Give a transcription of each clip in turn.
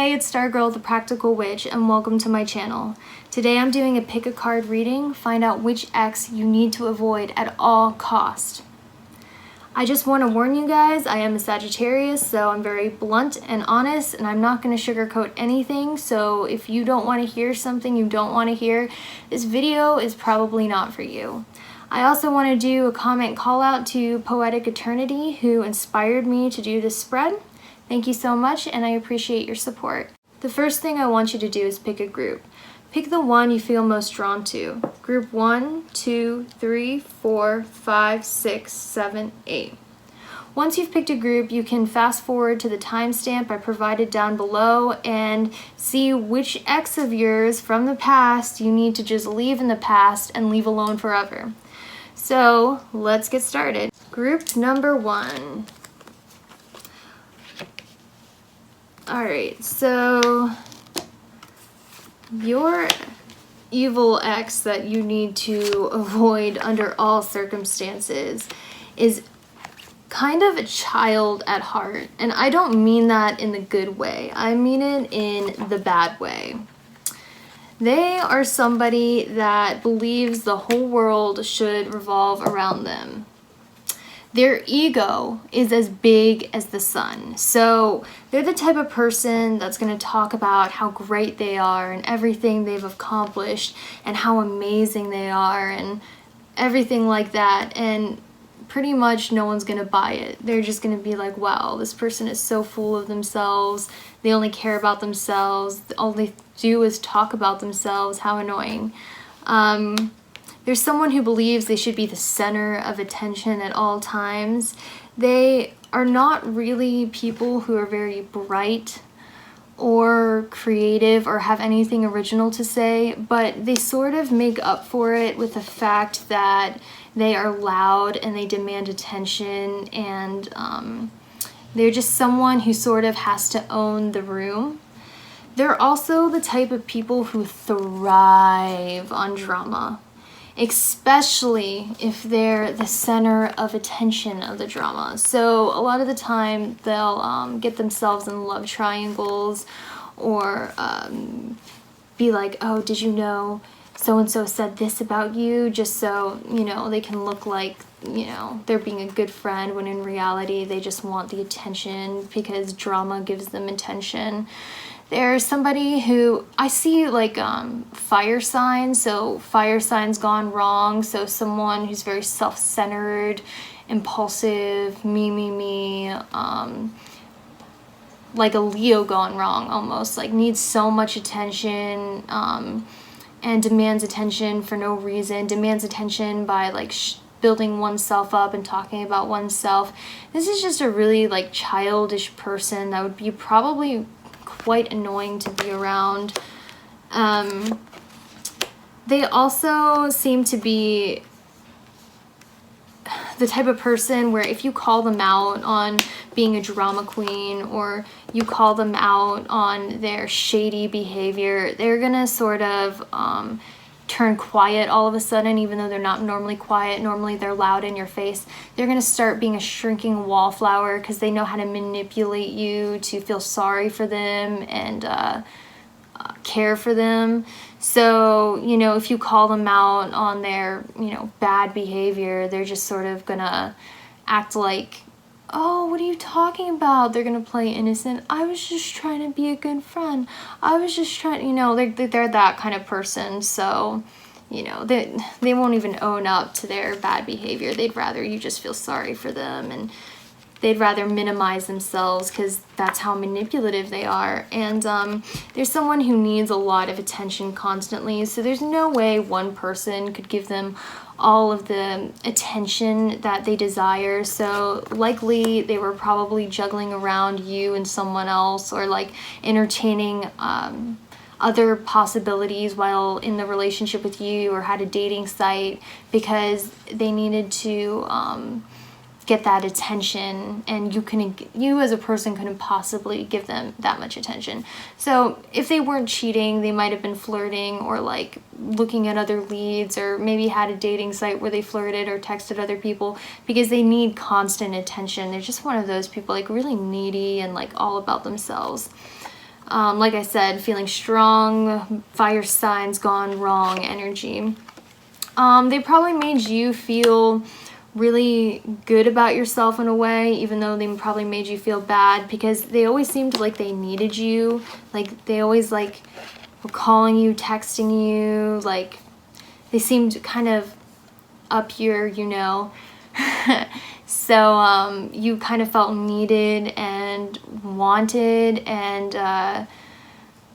Hey, it's Stargirl, the Practical Witch, and welcome to my channel. Today I'm doing a pick a card reading, find out which ex you need to avoid at all cost. I just want to warn you guys, I am a Sagittarius, so I'm very blunt and honest, and I'm not going to sugarcoat anything, so if you don't want to hear something you don't want to hear, this video is probably not for you. I also want to do a comment call out to Poetic Eternity, who inspired me to do this spread. Thank you so much, and I appreciate your support. The first thing I want you to do is pick a group. Pick the one you feel most drawn to. Group 1, 2, 3, 4, 5, 6, 7, 8. Once you've picked a group, you can fast forward to the timestamp I provided down below and see which ex of yours from the past you need to just leave in the past and leave alone forever. So let's get started. Group number 1. Alright, so your evil ex that you need to avoid under all circumstances is kind of a child at heart. And I don't mean that in the good way. I mean it in the bad way. They are somebody that believes the whole world should revolve around them. Their ego is as big as the sun. So they're the type of person that's going to talk about how great they are and everything they've accomplished and how amazing they are and everything like that. And pretty much no one's going to buy it. They're just going to be like, wow, this person is so full of themselves. They only care about themselves. All they do is talk about themselves. How annoying. There's someone who believes they should be the center of attention at all times. They are not really people who are very bright or creative or have anything original to say, but they sort of make up for it with the fact that they are loud and they demand attention, and they're just someone who sort of has to own the room. They're also the type of people who thrive on drama, especially if they're the center of attention of the drama. So a lot of the time they'll get themselves in love triangles or be like, oh, did you know so-and-so said this about you, just so, you know, they can look like, you know, they're being a good friend, when in reality they just want the attention because drama gives them attention. There's somebody who I see like fire signs, so fire signs gone wrong, so someone who's very self-centered, impulsive, me, like a Leo gone wrong almost, like needs so much attention and demands attention for no reason, demands attention by like building oneself up and talking about oneself. This is just a really like childish person that would be probably quite annoying to be around. They also seem to be the type of person where if you call them out on being a drama queen or you call them out on their shady behavior, they're gonna sort of turn quiet all of a sudden, even though they're not normally quiet. Normally they're loud in your face. They're going to start being a shrinking wallflower because they know how to manipulate you to feel sorry for them and care for them. So, you know, if you call them out on their, you know, bad behavior, they're just sort of going to act like, oh, what are you talking about? They're going to play innocent. I was just trying to be a good friend. I was just trying, you know, they're that kind of person. So, you know, they won't even own up to their bad behavior. They'd rather you just feel sorry for them, and they'd rather minimize themselves because that's how manipulative they are. And there's someone who needs a lot of attention constantly, so there's no way one person could give them all of the attention that they desire. So likely they were probably juggling around you and someone else, or like entertaining other possibilities while in the relationship with you, or had a dating site because they needed to get that attention, and you as a person couldn't possibly give them that much attention. So if they weren't cheating, they might have been flirting or like looking at other leads, or maybe had a dating site where they flirted or texted other people because they need constant attention. They're just one of those people, like really needy and like all about themselves. Like I said, feeling strong, fire signs gone wrong energy. They probably made you feel really good about yourself in a way, even though they probably made you feel bad, because they always seemed like they needed you. Like they always like were calling you, texting you, like they seemed kind of up here, you know. So you kind of felt needed and wanted, and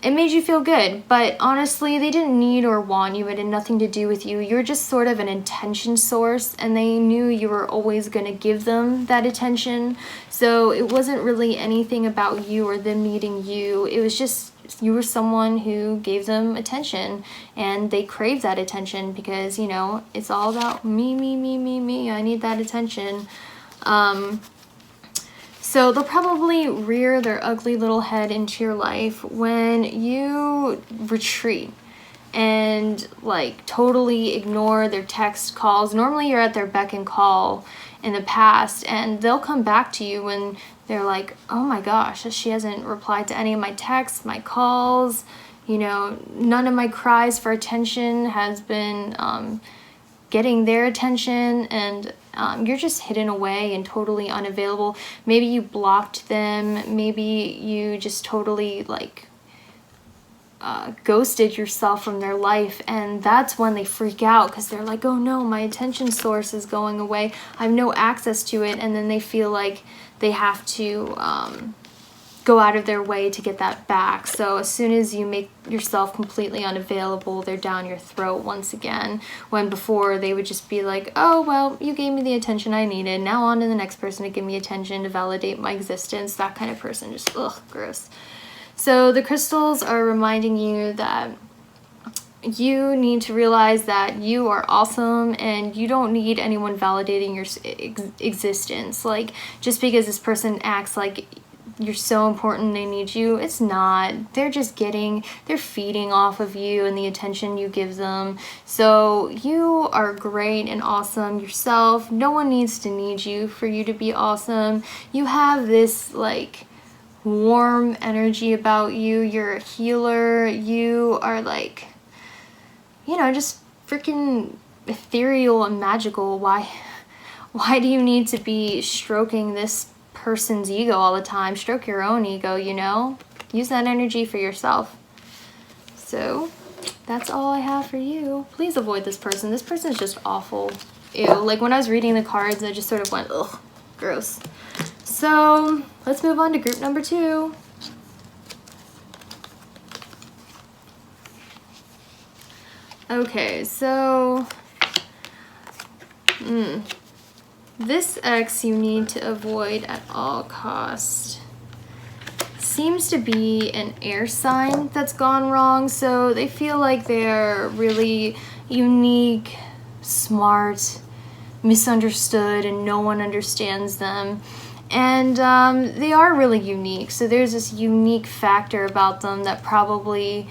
it made you feel good. But honestly, they didn't need or want you. It had nothing to do with you. You're just sort of an attention source, and they knew you were always going to give them that attention. So it wasn't really anything about you or them needing you. It was just you were someone who gave them attention, and they craved that attention because, you know, it's all about me, me, me, me, me. I need that attention. So they'll probably rear their ugly little head into your life when you retreat and like totally ignore their text calls. Normally you're at their beck and call in the past, and they'll come back to you when they're like, oh my gosh, she hasn't replied to any of my texts, my calls, you know, none of my cries for attention has been getting their attention, and you're just hidden away and totally unavailable. Maybe you blocked them, maybe you just totally like ghosted yourself from their life, and that's when they freak out because they're like, oh no, my attention source is going away, I have no access to it, and then they feel like they have to go out of their way to get that back. So as soon as you make yourself completely unavailable, they're down your throat once again, when before they would just be like, oh well, you gave me the attention I needed, now on to the next person to give me attention, to validate my existence. That kind of person, just ugh, gross. So the crystals are reminding you that you need to realize that you are awesome and you don't need anyone validating your existence. Like, just because this person acts like you're so important, they need you, it's not. They're feeding off of you and the attention you give them. So you are great and awesome yourself. No one needs to need you for you to be awesome. You have this like warm energy about you. You're a healer. You are like, you know, just freaking ethereal and magical. Why do you need to be stroking this person's ego all the time? Stroke your own ego, you know? Use that energy for yourself. So that's all I have for you. Please avoid this person. This person is just awful. Ew. Like when I was reading the cards, I just sort of went, ugh, gross. So let's move on to group number 2. Okay, so this ex you need to avoid at all costs seems to be an air sign that's gone wrong. So they feel like they're really unique, smart, misunderstood, and no one understands them. And they are really unique. So there's this unique factor about them that probably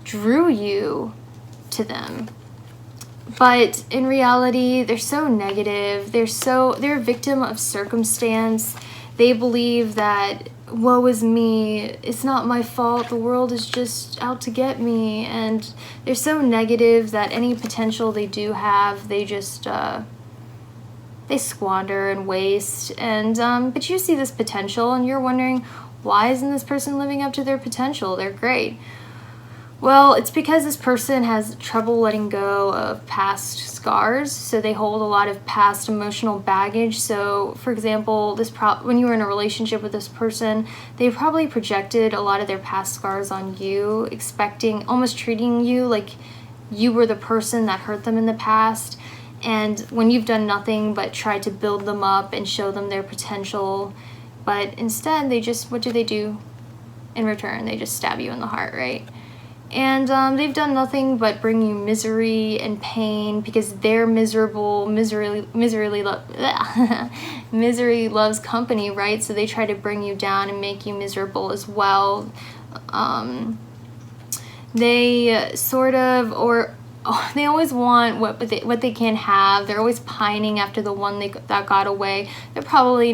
drew you to them. But in reality, they're so negative. They're a victim of circumstance. They believe that, woe is me, it's not my fault, the world is just out to get me. And they're so negative that any potential they do have, they just they squander and waste. And but you see this potential and you're wondering, why isn't this person living up to their potential? They're great. Well, it's because this person has trouble letting go of past scars, so they hold a lot of past emotional baggage. So, for example, when you were in a relationship with this person, they probably projected a lot of their past scars on you, almost treating you like you were the person that hurt them in the past. And when you've done nothing but try to build them up and show them their potential, but instead what do they do in return? They just stab you in the heart, right? And they've done nothing but bring you misery and pain because they're miserable. Misery loves company, right? So they try to bring you down and make you miserable as well. They sort of, or they always want what they can't have. They're always pining after the one that got away. They probably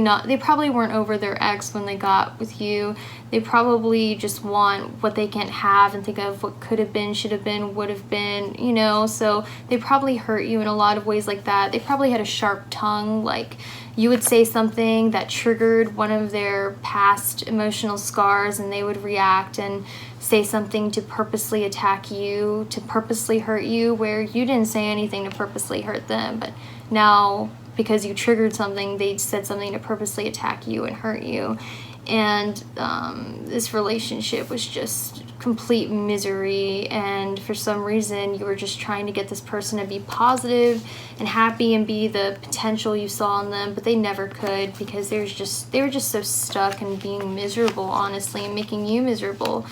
weren't over their ex when they got with you. They probably just want what they can't have and think of what could have been, should have been, would have been, you know. So they probably hurt you in a lot of ways like that. They probably had a sharp tongue, like you would say something that triggered one of their past emotional scars, and they would react and say something to purposely attack you, to purposely hurt you, where you didn't say anything to purposely hurt them, but now because you triggered something, they said something to purposely attack you and hurt you. And this relationship was just complete misery, and for some reason you were just trying to get this person to be positive and happy and be the potential you saw in them, but they never could, because they were just so stuck in being miserable, honestly, and making you miserable.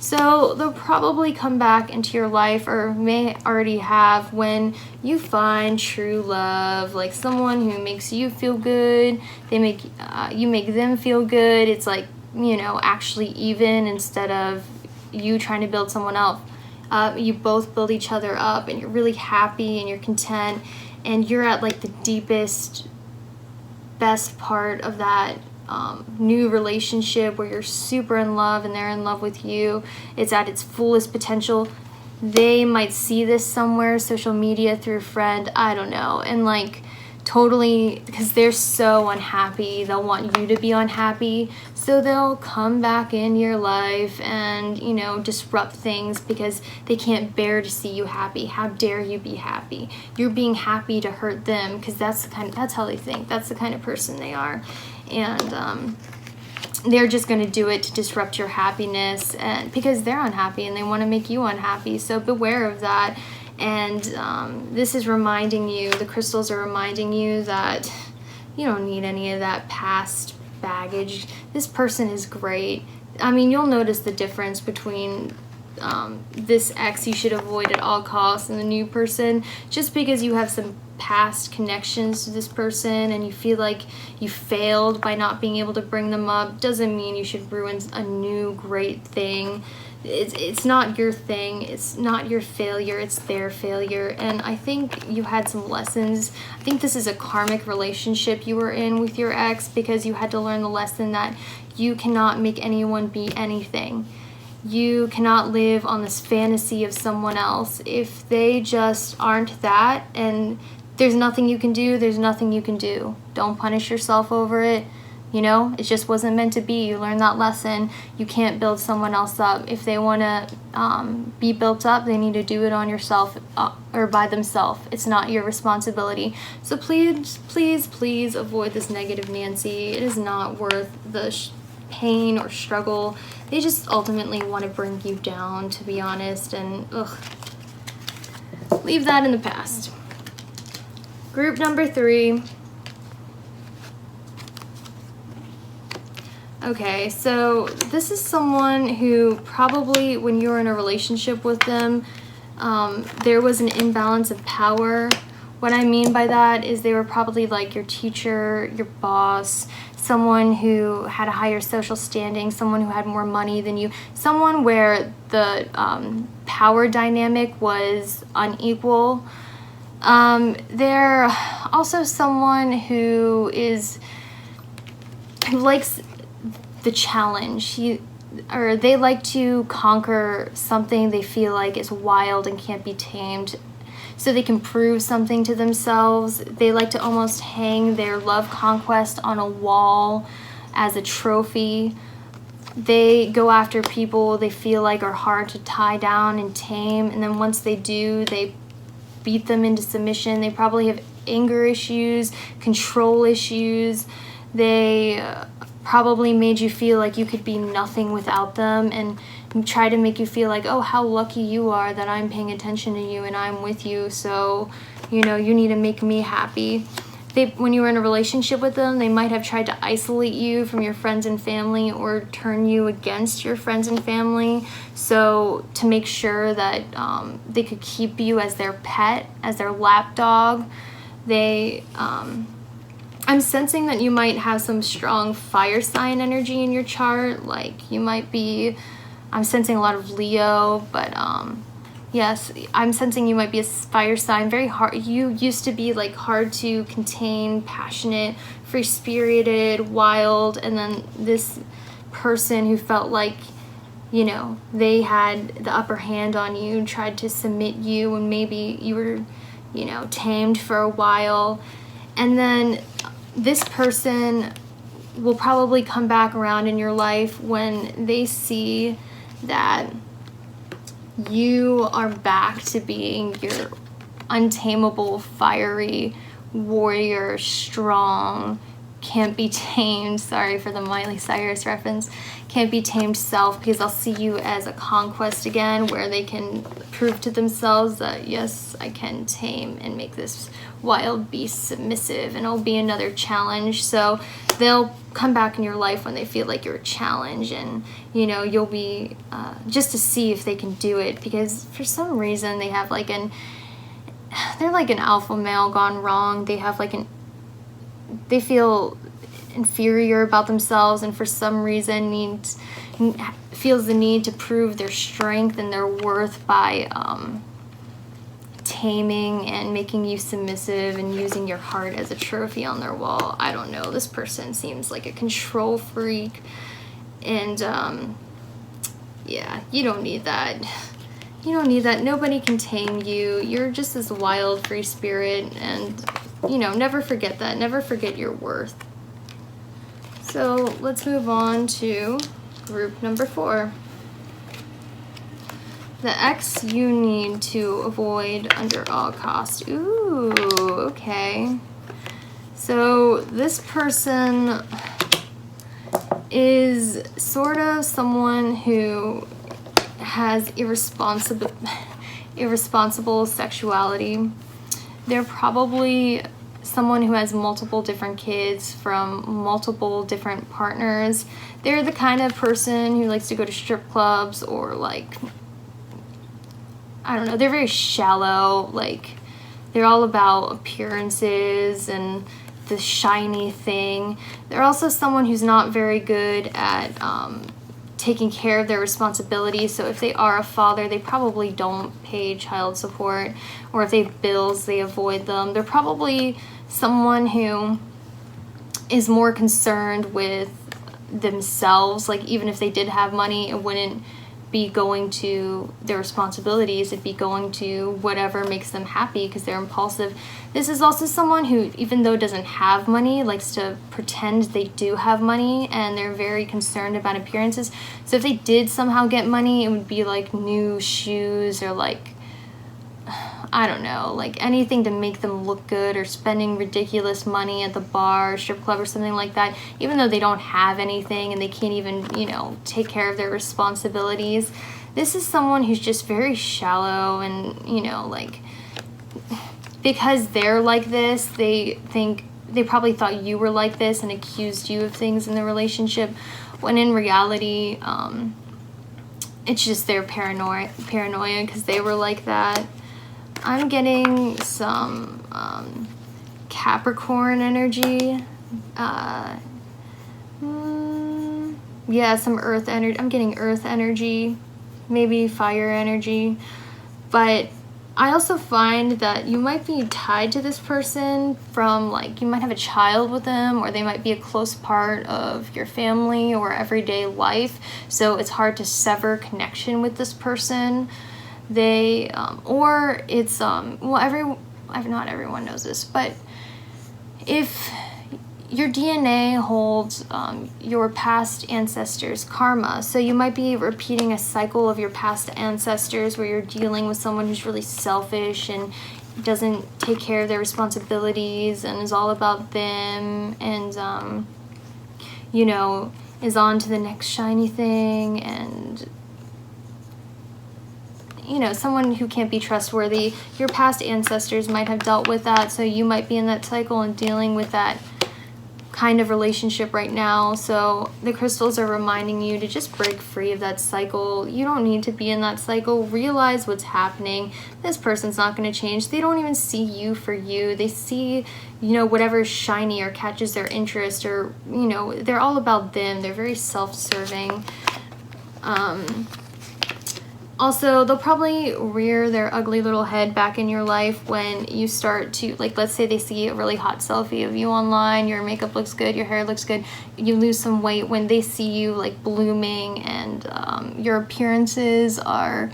So they'll probably come back into your life, or may already have, when you find true love, like someone who makes you feel good. You make them feel good. It's like, you know, actually even, instead of you trying to build someone else. You both build each other up, and you're really happy and you're content, and you're at like the deepest, best part of that new relationship where you're super in love and they're in love with you. It's at its fullest potential. They might see this somewhere, social media, through a friend, I don't know, and like totally, because they're so unhappy, they'll want you to be unhappy, so they'll come back in your life and, you know, disrupt things because they can't bear to see you happy. How dare you be happy? You're being happy to hurt them, because that's how they think. That's the kind of person they are. And they're just going to do it to disrupt your happiness, and because they're unhappy and they want to make you unhappy. So beware of that. And this is reminding you, the crystals are reminding you that you don't need any of that past baggage. This person is great. I mean, you'll notice the difference between this ex you should avoid at all costs and the new person. Just because you have some past connections to this person and you feel like you failed by not being able to bring them up doesn't mean you should ruin a new great thing. It's not your thing, it's not your failure, it's their failure. And I think you had some lessons. I think this is a karmic relationship you were in with your ex, because you had to learn the lesson that you cannot make anyone be anything. You cannot live on this fantasy of someone else. If they just aren't that, and there's nothing you can do, there's nothing you can do. Don't punish yourself over it. You know, it just wasn't meant to be. You learned that lesson. You can't build someone else up. If they want to be built up, they need to do it on yourself or by themselves. It's not your responsibility. So please, please, please avoid this negative Nancy. It is not worth the pain or struggle. They just ultimately want to bring you down, to be honest, and leave that in the past. Group number 3. Okay, so this is someone who probably, when you were in a relationship with them, there was an imbalance of power. What I mean by that is they were probably like your teacher, your boss, someone who had a higher social standing, someone who had more money than you, someone where the power dynamic was unequal. They're also someone who likes the challenge. They like to conquer something they feel like is wild and can't be tamed, so they can prove something to themselves. They like to almost hang their love conquest on a wall as a trophy. They go after people they feel like are hard to tie down and tame, and then once they do, they beat them into submission. They probably have anger issues, control issues. They probably made you feel like you could be nothing without them, and try to make you feel like, oh, how lucky you are that I'm paying attention to you and I'm with you, so, you know, you need to make me happy. When you were in a relationship with them, they might have tried to isolate you from your friends and family or turn you against your friends and family, so to make sure that they could keep you as their pet, as their lapdog. I'm sensing that you might have some strong fire sign energy in your chart. Like, you might be, I'm sensing a lot of Leo, but Yes, I'm sensing you might be a fire sign. Very hard. You used to be like hard to contain, passionate, free-spirited, wild, and then this person who felt like, you know, they had the upper hand on you, tried to submit you, and maybe you were, you know, tamed for a while. And then this person will probably come back around in your life when they see that you are back to being your untamable, fiery warrior, strong, can't be tamed. Sorry for the Miley Cyrus reference. Can't be tamed self, because I'll see you as a conquest again, where they can prove to themselves that, yes, I can tame and make this wild beast submissive, and it'll be another challenge. So they'll come back in your life when they feel like you're a challenge, and you know, you'll be just to see if they can do it, because for some reason they have like they're like an alpha male gone wrong. They have like they feel inferior about themselves, and for some reason feels the need to prove their strength and their worth by taming and making you submissive and using your heart as a trophy on their wall. I don't know. This person seems like a control freak, and yeah, you don't need that. You don't need that. Nobody can tame you. You're just this wild, free spirit, and you know, never forget that. Never forget your worth. So let's move on to group number 4. The ex you need to avoid under all costs. Ooh, okay. So this person is sort of someone who has irresponsible sexuality. They're probably someone who has multiple different kids from multiple different partners. They're the kind of person who likes to go to strip clubs, or like, I don't know, they're very shallow. Like, they're all about appearances and the shiny thing. They're also someone who's not very good at taking care of their responsibilities. So if they are a father, they probably don't pay child support, or if they have bills, they avoid them. They're probably someone who is more concerned with themselves. Like, even if they did have money, it wouldn't be going to their responsibilities, it'd be going to whatever makes them happy, because they're impulsive. This is also someone who, even though doesn't have money, likes to pretend they do have money, and they're very concerned about appearances. So if they did somehow get money, it would be like new shoes, or like, I don't know, like anything to make them look good, or spending ridiculous money at the bar, strip club, or something like that, even though they don't have anything and they can't even, you know, take care of their responsibilities. This is someone who's just very shallow, and, you know, like, because they're like this, they probably thought you were like this and accused you of things in the relationship, when in reality, it's just their paranoia because they were like that. I'm getting some Capricorn energy. Yeah, some earth energy. I'm getting earth energy, maybe fire energy. But I also find that you might be tied to this person from, like, you might have a child with them, or they might be a close part of your family or everyday life. So it's hard to sever connection with this person. They, or it's, well, not everyone knows this, but if your DNA holds your past ancestors' karma, so you might be repeating a cycle of your past ancestors, where you're dealing with someone who's really selfish and doesn't take care of their responsibilities and is all about them, and, you know, is on to the next shiny thing, and, you know, someone who can't be trustworthy. Your past ancestors might have dealt with that, so you might be in that cycle and dealing with that kind of relationship right now. So the crystals are reminding you to just break free of that cycle. You don't need to be in that cycle. Realize what's happening. This person's not going to change. They don't even see you for you. They see, you know, whatever's shiny or catches their interest, or, you know, they're all about them. They're very self-serving. Also, they'll probably rear their ugly little head back in your life when you start to, like, let's say they see a really hot selfie of you online, your makeup looks good, your hair looks good, you lose some weight. When they see you, like, blooming and your appearances are,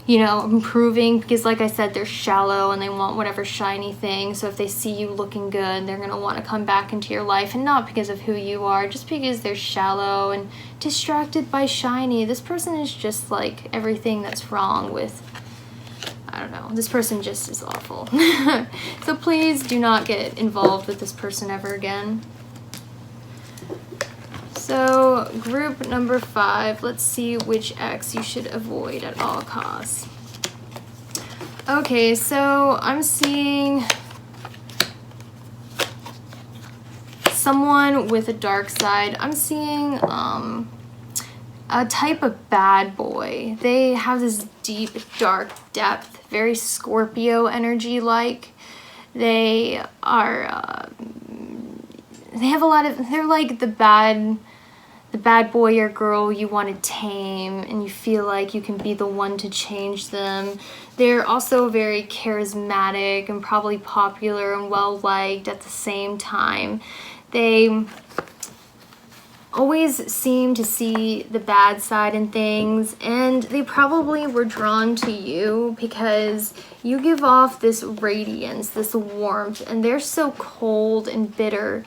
you know, improving, because like I said, they're shallow and they want whatever shiny thing. So if they see you looking good, they're going to want to come back into your life, and not because of who you are, just because they're shallow and distracted by shiny. This person is just like everything that's wrong with, I don't know, this person just is awful. So please do not get involved with this person ever again. So group number 5, let's see which ex you should avoid at all costs. Okay, so I'm seeing someone with a dark side. I'm seeing a type of bad boy. They have this deep, dark depth, very Scorpio energy like. They are, they have a lot of, they're like the bad boy or girl you want to tame, and you feel like you can be the one to change them. They're also very charismatic and probably popular and well-liked at the same time. They always seem to see the bad side in things, and they probably were drawn to you because you give off this radiance, this warmth, and they're so cold and bitter.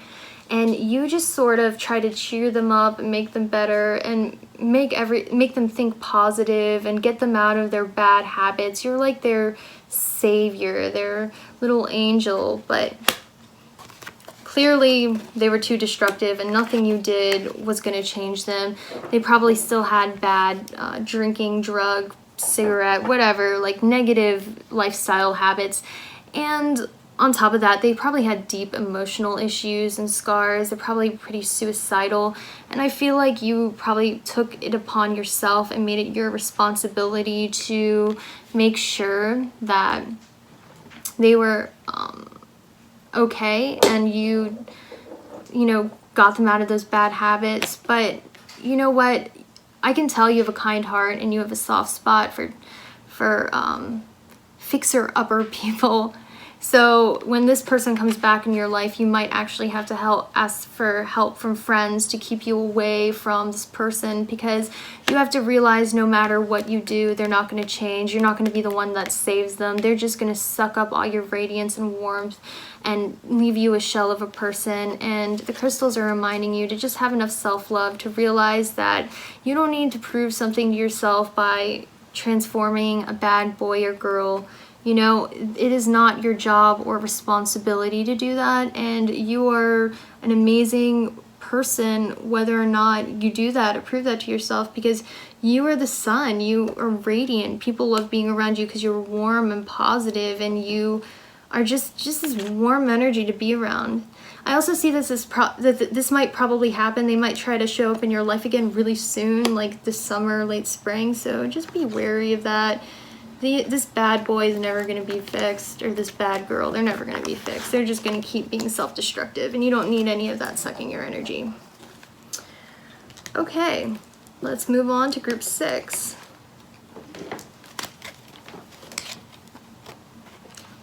And you just sort of try to cheer them up and make them better and make them think positive and get them out of their bad habits. You're like their savior, their little angel, but clearly they were too destructive and nothing you did was going to change them. They probably still had bad drinking, drug, cigarette, whatever, like negative lifestyle habits. And on top of that, they probably had deep emotional issues and scars. They're probably pretty suicidal. And I feel like you probably took it upon yourself and made it your responsibility to make sure that they were okay, and you know, got them out of those bad habits. But you know what? I can tell you have a kind heart and you have a soft spot for fixer-upper people. So when this person comes back in your life, you might actually have to ask for help from friends to keep you away from this person, because you have to realize no matter what you do, they're not going to change. You're not going to be the one that saves them. They're just going to suck up all your radiance and warmth and leave you a shell of a person. And the crystals are reminding you to just have enough self-love to realize that you don't need to prove something to yourself by transforming a bad boy or girl. You know, it is not your job or responsibility to do that, and you are an amazing person whether or not you do that or prove that to yourself, because you are the sun. You are radiant. People love being around you because you're warm and positive, and you are just this warm energy to be around. I also see this as this might probably happen. They might try to show up in your life again really soon, like this summer, late spring, so just be wary of that. This bad boy is never going to be fixed, or this bad girl, they're never going to be fixed. They're just going to keep being self-destructive, and you don't need any of that sucking your energy. Okay, let's move on to group 6.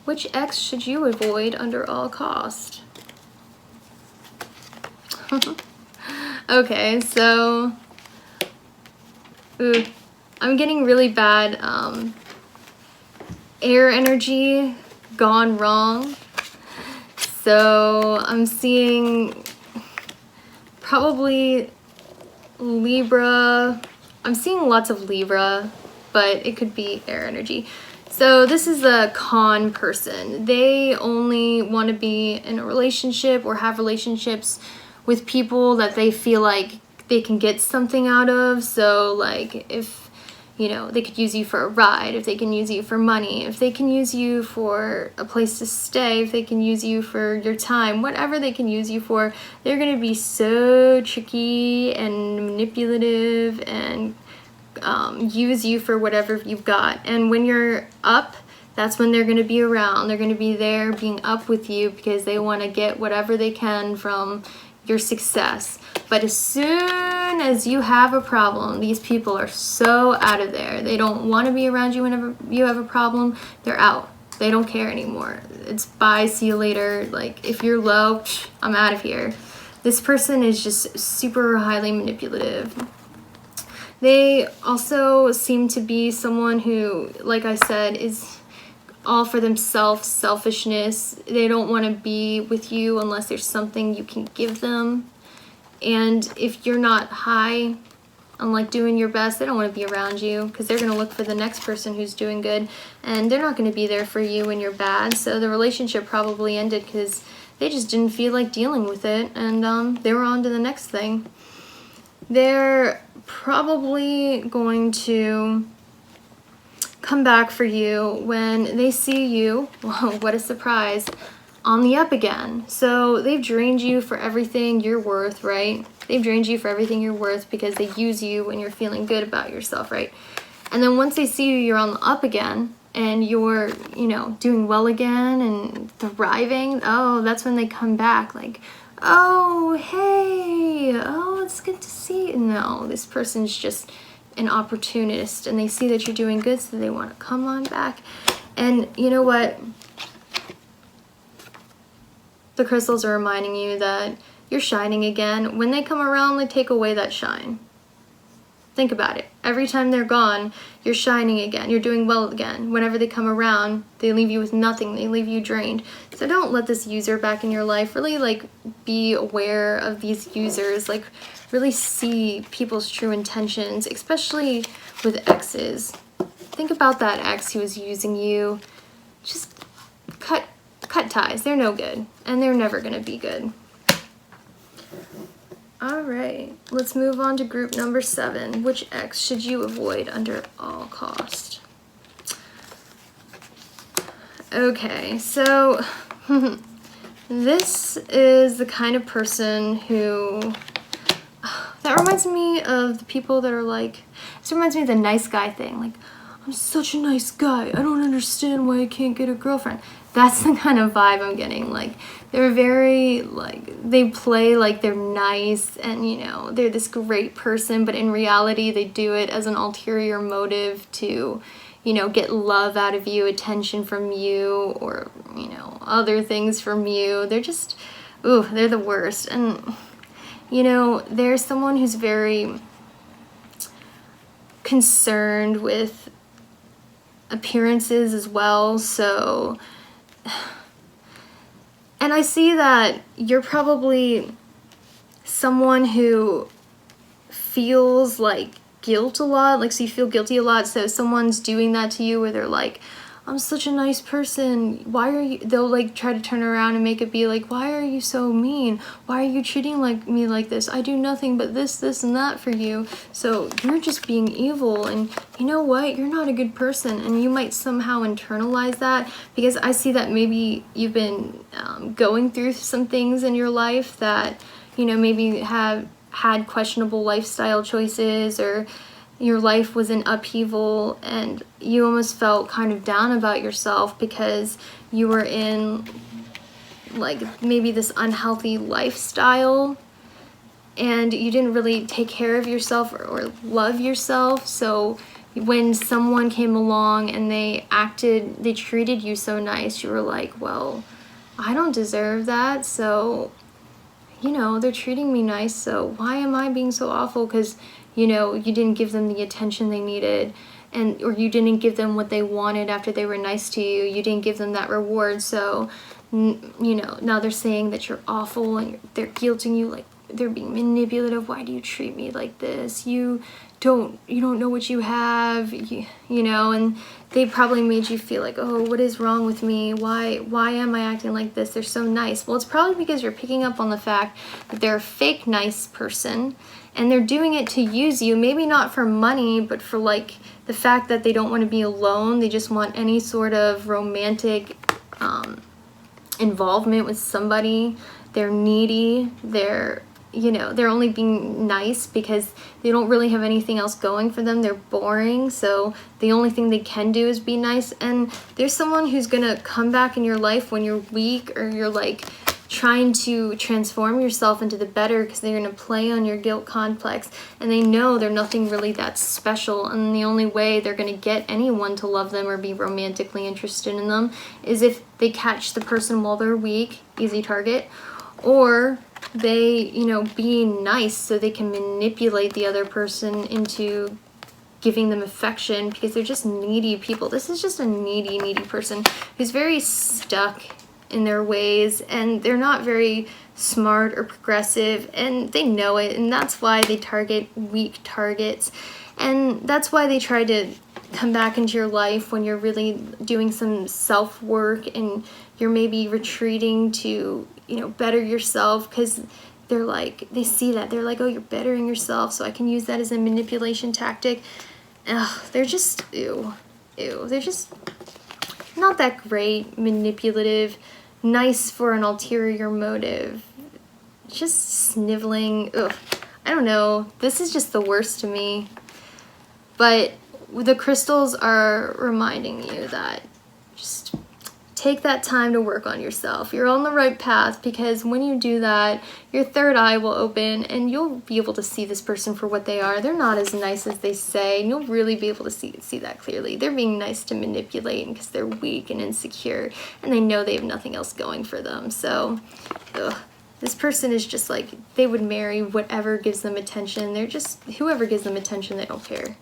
Which ex should you avoid under all cost? Okay, so I'm getting really bad air energy gone wrong. So I'm seeing probably Libra. I'm seeing lots of Libra, but it could be air energy. So this is a con person. They only want to be in a relationship or have relationships with people that they feel like they can get something out of. So like if, you know, they could use you for a ride, if they can use you for money, if they can use you for a place to stay, if they can use you for your time, whatever they can use you for, they're going to be so tricky and manipulative and use you for whatever you've got. And when you're up, that's when they're going to be around. They're going to be there being up with you because they want to get whatever they can from your success. But as soon as you have a problem, these people are so out of there. They don't want to be around you whenever you have a problem. They're out. They don't care anymore. It's bye, see you later. Like, if you're low, I'm out of here. This person is just super highly manipulative. They also seem to be someone who, like I said, is all for themselves, selfishness. They don't want to be with you unless there's something you can give them. And if you're not high on like doing your best, they don't want to be around you because they're going to look for the next person who's doing good, and they're not going to be there for you when you're bad. So the relationship probably ended because they just didn't feel like dealing with it, and they were on to the next thing. They're probably going to come back for you when they see you, whoa, what a surprise, on the up again. So they've drained you for everything you're worth, right? They've drained you for everything you're worth because they use you when you're feeling good about yourself, right? And then once they see you, you're on the up again and you're, doing well again and thriving, oh, that's when they come back like, oh, hey, oh, it's good to see you. No, this person's just an opportunist, and they see that you're doing good, so they want to come on back. And you know what? The crystals are reminding you that you're shining again. When they come around, they take away that shine. Think about it. Every time they're gone, you're shining again. You're doing well again. Whenever they come around, they leave you with nothing. They leave you drained. So don't let this user back in your life. Really, be aware of these users. Really see people's true intentions, especially with exes. Think about that ex who was using you. Just cut ties. They're no good, and they're never going to be good. All right, let's move on to group number 7. Which ex should you avoid under all cost? Okay, so this is the kind of person who, that reminds me of the people that are this reminds me of the nice guy thing. I'm such a nice guy. I don't understand why I can't get a girlfriend. That's the kind of vibe I'm getting. They're very, they play like they're nice and, they're this great person, but in reality, they do it as an ulterior motive to, get love out of you, attention from you, or, other things from you. They're just, they're the worst. And, there's someone who's very concerned with appearances as well, so, and I see that you're probably someone who feels guilt a lot, so you feel guilty a lot, so someone's doing that to you where they're like, I'm such a nice person, why are you, they'll try to turn around and make it be why are you so mean, why are you treating me like this, I do nothing but this and that for you, so you're just being evil, and you know what, you're not a good person. And you might somehow internalize that, because I see that maybe you've been going through some things in your life that, maybe have had questionable lifestyle choices, or your life was in upheaval and you almost felt kind of down about yourself because you were in maybe this unhealthy lifestyle and you didn't really take care of yourself or love yourself. So when someone came along and they treated you so nice, you were like, well, I don't deserve that. So, they're treating me nice. So why am I being so awful? Because you didn't give them the attention they needed, or you didn't give them what they wanted after they were nice to you. You didn't give them that reward. So, now they're saying that you're awful and they're guilting you, they're being manipulative. Why do you treat me like this? You don't know what you have, and they probably made you feel oh, what is wrong with me? Why am I acting like this? They're so nice. Well, it's probably because you're picking up on the fact that they're a fake nice person, and they're doing it to use you, maybe not for money, but for the fact that they don't want to be alone. They just want any sort of romantic involvement with somebody. They're needy. They're only being nice because they don't really have anything else going for them. They're boring, so the only thing they can do is be nice. And there's someone who's gonna come back in your life when you're weak or you're trying to transform yourself into the better because they're going to play on your guilt complex, and they know they're nothing really that special, and the only way they're going to get anyone to love them or be romantically interested in them is if they catch the person while they're weak, easy target, or they, you know, being nice so they can manipulate the other person into giving them affection because they're just needy people. This is just a needy person who's very stuck in their ways, and they're not very smart or progressive, and they know it, and that's why they target weak targets, and that's why they try to come back into your life when you're really doing some self-work and you're maybe retreating to, you know, better yourself, because they're like, they see that, they're like, oh, you're bettering yourself, so I can use that as a manipulation tactic. Ugh, they're just, ew, they're just not that great, manipulative, nice for an ulterior motive, just sniveling. Ugh, I don't know, this is just the worst to me. But the crystals are reminding you that just take that time to work on yourself. You're on the right path, because when you do that, your third eye will open and you'll be able to see this person for what they are. They're not as nice as they say, and you'll really be able to see that clearly. They're being nice to manipulate because they're weak and insecure, and they know they have nothing else going for them. So, this person is just like, they would marry whatever gives them attention. They're just, whoever gives them attention, they don't care.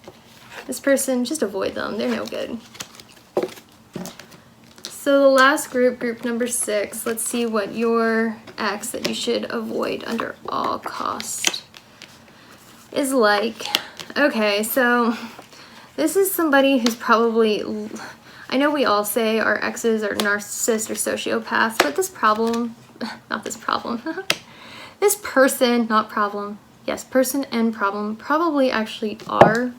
This person, just avoid them. They're no good. So the last group number 6, let's see what your ex that you should avoid under all cost is like. Okay, so this is somebody who's probably, I know we all say our exes are narcissists or sociopaths, but this problem, not this problem, this person, not problem, yes, person and problem, probably actually are.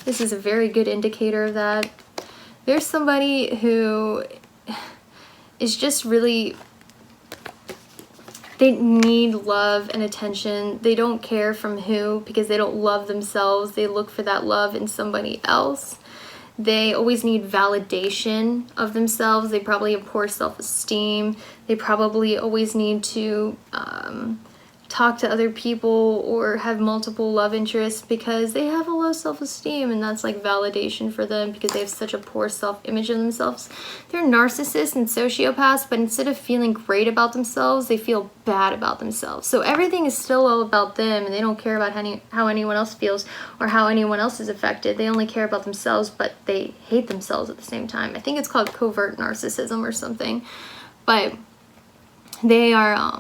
This is a very good indicator of that. There's somebody who is just really, they need love and attention. They don't care from who, because they don't love themselves. They look for that love in somebody else. They always need validation of themselves. They probably have poor self-esteem. They probably always need to talk to other people or have multiple love interests because they have a low self-esteem, and that's like validation for them because they have such a poor self-image of themselves. They're narcissists and sociopaths, but instead of feeling great about themselves, they feel bad about themselves. So everything is still all about them, and they don't care about how anyone else feels or how anyone else is affected. They only care about themselves, but they hate themselves at the same time. I think it's called covert narcissism or something, but they are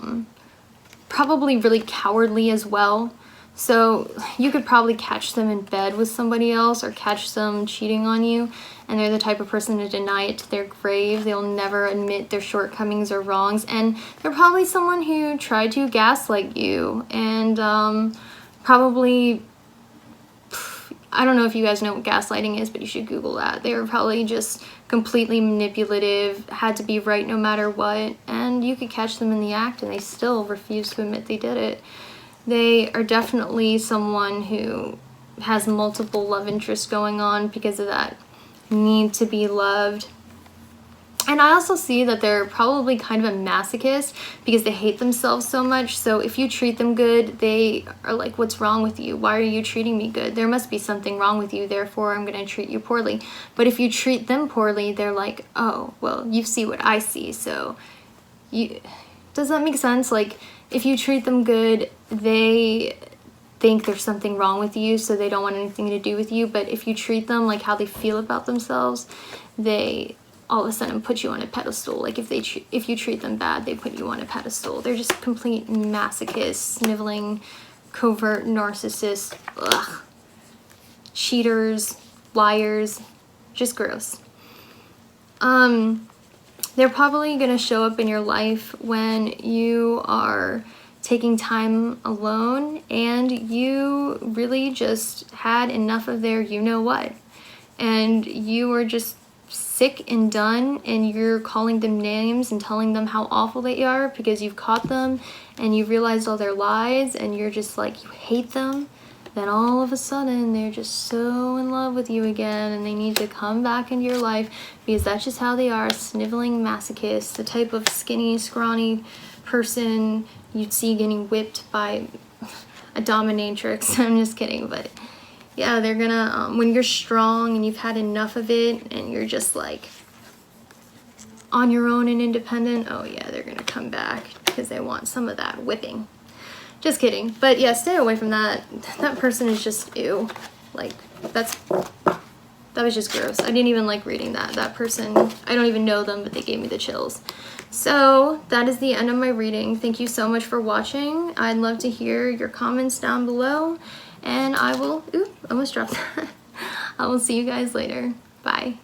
probably really cowardly as well. So you could probably catch them in bed with somebody else or catch them cheating on you, and they're the type of person to deny it to their grave. They'll never admit their shortcomings or wrongs, and they're probably someone who tried to gaslight you and probably, I don't know if you guys know what gaslighting is, but you should Google that. They were probably just completely manipulative, had to be right no matter what, and you could catch them in the act and they still refuse to admit they did it. They are definitely someone who has multiple love interests going on because of that need to be loved. And I also see that they're probably kind of a masochist because they hate themselves so much. So if you treat them good, they are like, what's wrong with you? Why are you treating me good? There must be something wrong with you, therefore I'm going to treat you poorly. But if you treat them poorly, they're like, oh, well, you see what I see. So does that make sense? Like, if you treat them good, they think there's something wrong with you, so they don't want anything to do with you. But if you treat them like how they feel about themselves, they all of a sudden put you on a pedestal. Like if you treat them bad, they put you on a pedestal. They're just complete masochists, sniveling, covert narcissists, ugh, cheaters, liars, just gross. They're probably gonna show up in your life when you are taking time alone and you really just had enough of their you-know-what, and you are just sick and done, and you're calling them names and telling them how awful they are because you've caught them and you've realized all their lies, and you're just like, you hate them. Then all of a sudden they're just so in love with you again, and they need to come back into your life because that's just how they are, sniveling masochists, the type of skinny, scrawny person you'd see getting whipped by a dominatrix. I'm just kidding, but yeah, they're gonna, when you're strong and you've had enough of it and you're just like on your own and independent, oh yeah, they're gonna come back because they want some of that whipping. Just kidding. But yeah, stay away from that. That person is just ew. Like, that was just gross. I didn't even like reading that. That person, I don't even know them, but they gave me the chills. So that is the end of my reading. Thank you so much for watching. I'd love to hear your comments down below, and I will, almost dropped that. I will see you guys later. Bye.